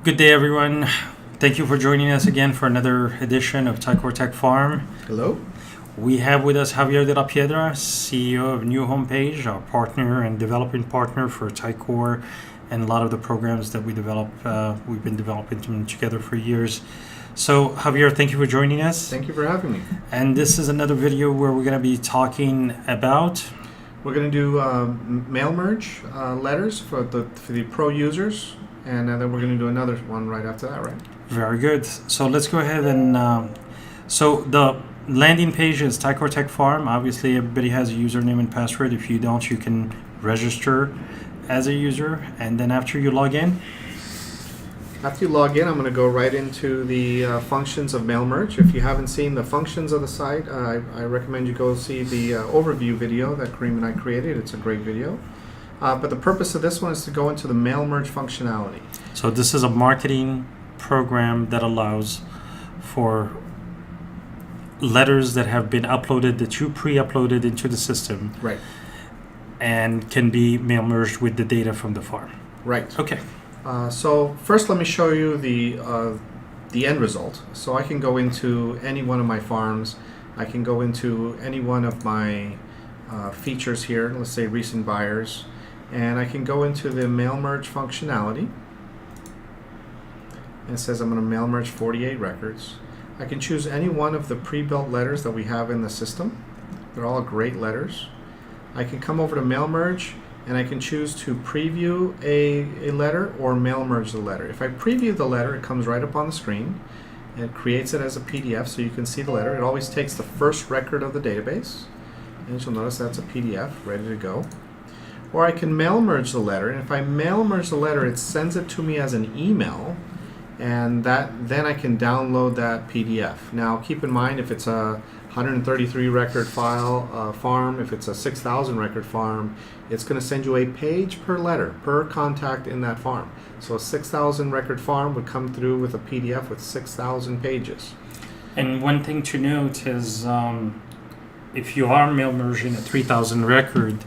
Good day, everyone. Thank you for joining us again for another edition of Ticor Tech Farm. Hello. We have with us Javier de la Piedra, CEO of New Homepage, our partner and developing partner for Ticor and a lot of the programs that we develop. We've been developing them together for years. So, Javier, thank you for joining us. Thank you for having me. And this is another video where we're going to be talking about. We're going to do mail merge letters for the pro users, and then we're going to do another one right after that, right? Very good. So let's go ahead and. So the landing page is Ticor Tech Farm. Obviously, everybody has a username and password. If you don't, you can register as a user, and then after you log in. After you log in, I'm going to go right into the functions of mail merge. If you haven't seen the functions of the site, I recommend you go see the overview video that Kareem and I created. It's a great video. But the purpose of this one is to go into the mail merge functionality. So this is a marketing program that allows for letters that have been uploaded, that you pre-uploaded into the system, Right. and can be mail merged with the data from the farm. Right. Okay. So first, let me show you the end result. So I can go into any one of my farms. I can go into any one of my features here. Let's say recent buyers, and I can go into the mail merge functionality. And it says I'm going to mail merge 48 records. I can choose any one of the pre-built letters that we have in the system. They're all great letters. I can come over to mail merge, and I can choose to preview a letter or mail merge the letter. If I preview the letter, it comes right up on the screen. And it creates it as a PDF so you can see the letter. It always takes the first record of the database. And you'll notice that's a PDF ready to go. Or I can mail merge the letter, and if I mail merge the letter, it sends it to me as an email, and then I can download that PDF. Now keep in mind, if it's a 133 record file farm, if it's a 6,000 record farm, it's going to send you a page per letter per contact in that farm. So a 6,000 record farm would come through with a PDF with 6,000 pages. And one thing to note is if you are mail merging a 3,000 record,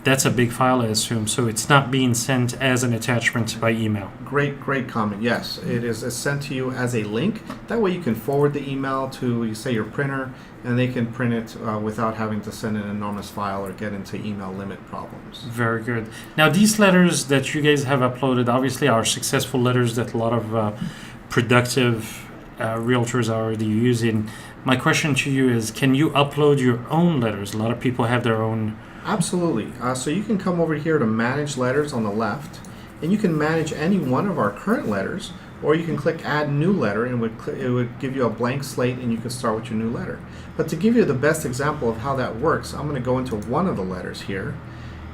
that's a big file, I assume. So it's not being sent as an attachment by email. Great comment. Yes, it is sent to you as a link. That way you can forward the email to, you say, your printer, and they can print it without having to send an enormous file or get into email limit problems. Very good. Now, these letters that you guys have uploaded obviously are successful letters that a lot of productive realtors are already using. My question to you is, can you upload your own letters? A lot of people have their own. Absolutely. So you can come over here to manage letters on the left, and you can manage any one of our current letters, or you can click add new letter, and it would give you a blank slate, and you can start with your new letter. But to give you the best example of how that works, I'm going to go into one of the letters here,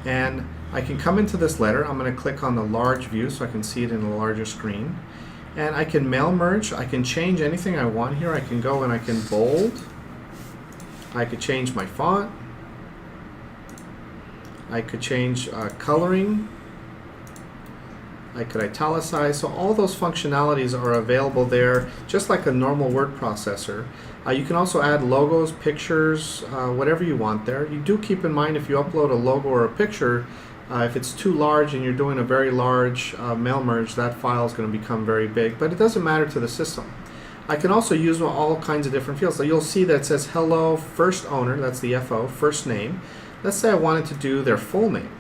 and I can come into this letter. I'm going to click on the large view so I can see it in a larger screen, and I can mail merge. I can change anything I want here. I can go and I can bold. I could change my font. I could change coloring. I could italicize. So all those functionalities are available there, just like a normal word processor. You can also add logos, pictures, whatever you want there. You do keep in mind, if you upload a logo or a picture, if it's too large and you're doing a very large mail merge, that file is going to become very big, but it doesn't matter to the system. I can also use all kinds of different fields. So you'll see that it says hello first owner, that's the FO, first name. Let's say I wanted to do their full name.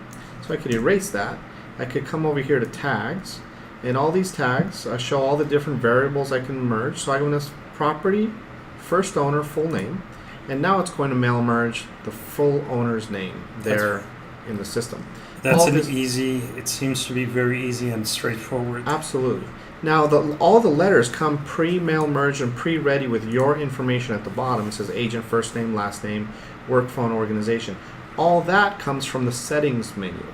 So I could erase that. I could come over here to tags, and all these tags show all the different variables I can merge. So I go to property, first owner, full name, and now it's going to mail merge the full owner's name there in the system. That's it seems to be very easy and straightforward. Absolutely. Now, all the letters come pre-mail merged and pre-ready with your information at the bottom. It says agent, first name, last name, work phone, organization. All that comes from the settings menu.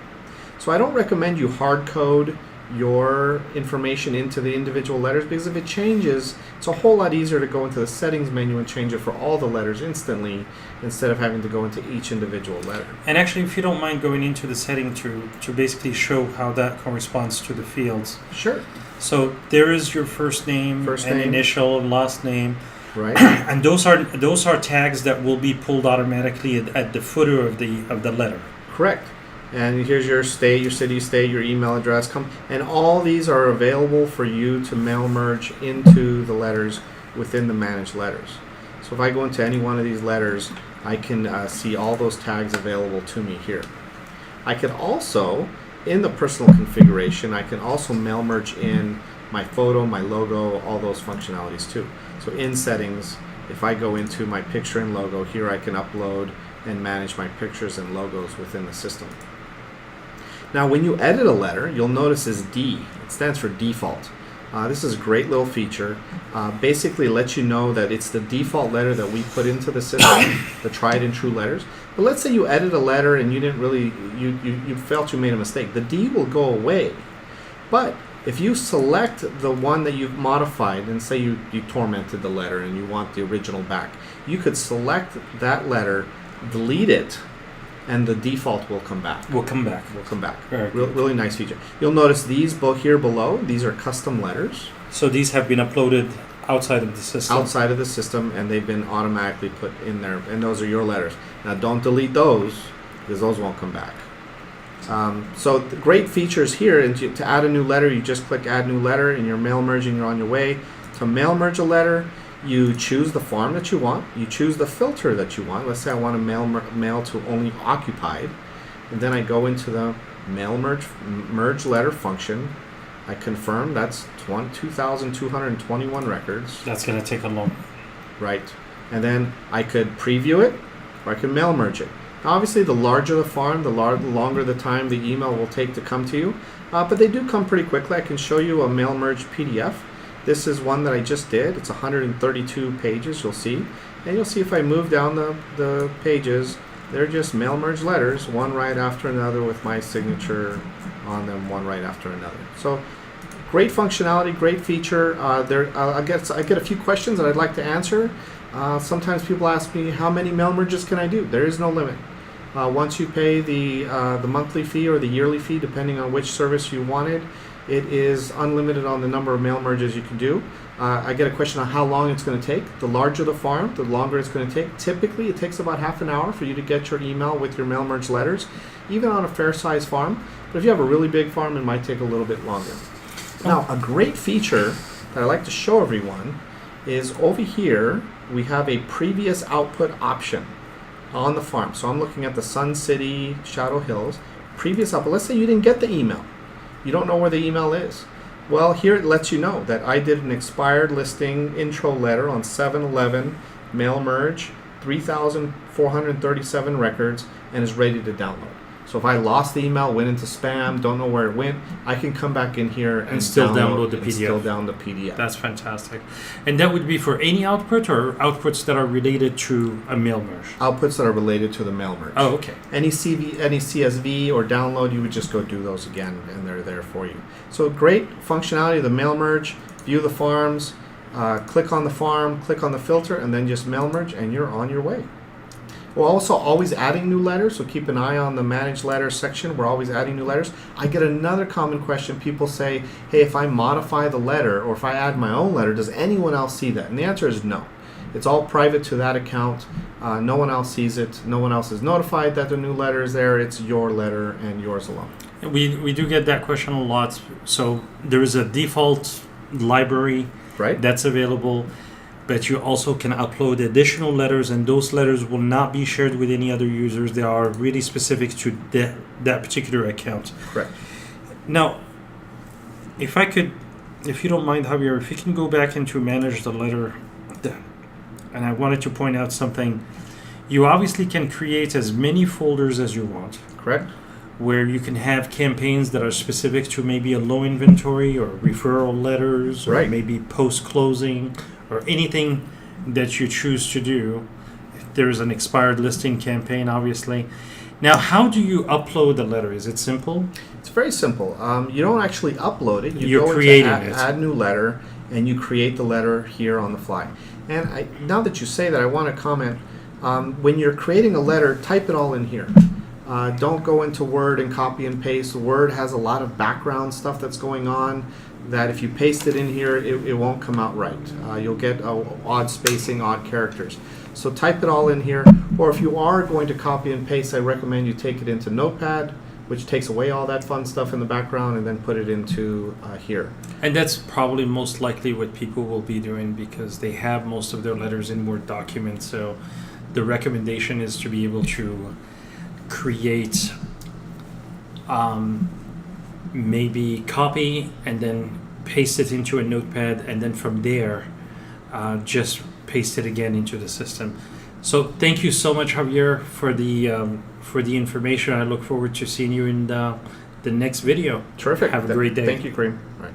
So I don't recommend you hard code your information into the individual letters, because if it changes, it's a whole lot easier to go into the settings menu and change it for all the letters instantly instead of having to go into each individual letter. And actually, if you don't mind going into the setting to basically show how that corresponds to the fields. Sure. So there is your first name, initial, and last name. Right. And those are tags that will be pulled automatically at the footer of the letter. Correct. And here's your state, your city, state, your email address. And all these are available for you to mail merge into the letters within the managed letters. So if I go into any one of these letters, I can see all those tags available to me here. I could also, in the personal configuration, I can also mail merge in my photo, my logo, all those functionalities too. So in settings, if I go into my picture and logo, here I can upload and manage my pictures and logos within the system. Now when you edit a letter, you'll notice this D. It stands for default. This is a great little feature. Basically lets you know that it's the default letter that we put into the system, the tried and true letters. But let's say you edit a letter and you didn't really, you felt you made a mistake. The D will go away. But if you select the one that you've modified, and say you tormented the letter and you want the original back, you could select that letter, delete it, and the default will come back. Will come back. Really nice feature. You'll notice these here below, these are custom letters. So these have been uploaded outside of the system? Outside of the system, and they've been automatically put in there, and those are your letters. Now don't delete those, because those won't come back. So the great features here, and to add a new letter, you just click add new letter, and you're mail merging, you're on your way. To mail merge a letter, you choose the form that you want, you choose the filter that you want. Let's say I want to mail to only occupied, and then I go into the mail merge letter function. I confirm that's 2,221 records. That's going to take a long. Right. And then I could preview it, or I can mail merge it. Now, obviously, the larger the farm, the longer the time the email will take to come to you. But they do come pretty quickly. I can show you a mail merge PDF. This is one that I just did. It's 132 pages, you'll see. And you'll see if I move down the pages, they're just mail merge letters, one right after another with my signature on them, one right after another. So great functionality, great feature. I get a few questions that I'd like to answer. Sometimes people ask me, how many mail merges can I do? There is no limit. Once you pay the monthly fee or the yearly fee, depending on which service you wanted, it is unlimited on the number of mail merges you can do. I get a question on how long it's going to take. The larger the farm, the longer it's going to take. Typically, it takes about half an hour for you to get your email with your mail merge letters, even on a fair-sized farm. But if you have a really big farm, it might take a little bit longer. Now, a great feature that I like to show everyone is over here, we have a previous output option on the farm. So I'm looking at the Sun City, Shadow Hills, previous output. Let's say you didn't get the email. You don't know where the email is. Well, here it lets you know that I did an expired listing intro letter on 7/11, mail merge, 3,437 records, and is ready to download. So if I lost the email, went into spam, don't know where it went, I can come back in here and still download the and PDF. Still down the PDF. That's fantastic. And that would be for any output or outputs that are related to a mail merge? Outputs that are related to the mail merge. Oh, okay. Any CSV or download, you would just go do those again, and they're there for you. So great functionality of the mail merge. View the farms, click on the farm, click on the filter, and then just mail merge, and you're on your way. We're also always adding new letters, so keep an eye on the managed letters section. We're always adding new letters. I get another common question. People say, hey, if I modify the letter or if I add my own letter, does anyone else see that? And the answer is no. It's all private to that account. No one else sees it. No one else is notified that the new letter is there. It's your letter and yours alone. We do get that question a lot. So there is a default library that's available, but you also can upload additional letters, and those letters will not be shared with any other users. They are really specific to that particular account. Correct. Now, if you don't mind, Javier, if you can go back into manage the letter, and I wanted to point out something. You obviously can create as many folders as you want. Correct. Where you can have campaigns that are specific to maybe a low inventory or referral letters, or maybe post-closing, or anything that you choose to do. There is an expired listing campaign, obviously. Now, how do you upload the letter? Is it simple? It's very simple. You don't actually upload it. You're creating it. Add new letter, and you create the letter here on the fly. And now that you say that, I want to comment. When you're creating a letter, type it all in here. Don't go into Word and copy and paste. Word has a lot of background stuff that's going on that if you paste it in here, it won't come out right. You'll get odd spacing, odd characters. So type it all in here. Or if you are going to copy and paste, I recommend you take it into Notepad, which takes away all that fun stuff in the background and then put it into here. And that's probably most likely what people will be doing because they have most of their letters in Word documents. So the recommendation is to be able to create maybe copy and then paste it into a notepad, and then from there just paste it again into the system. So thank you so much, Javier, for the information. I look forward to seeing you in the next video. Terrific. Have a great day. Thank you, Kareem. All right.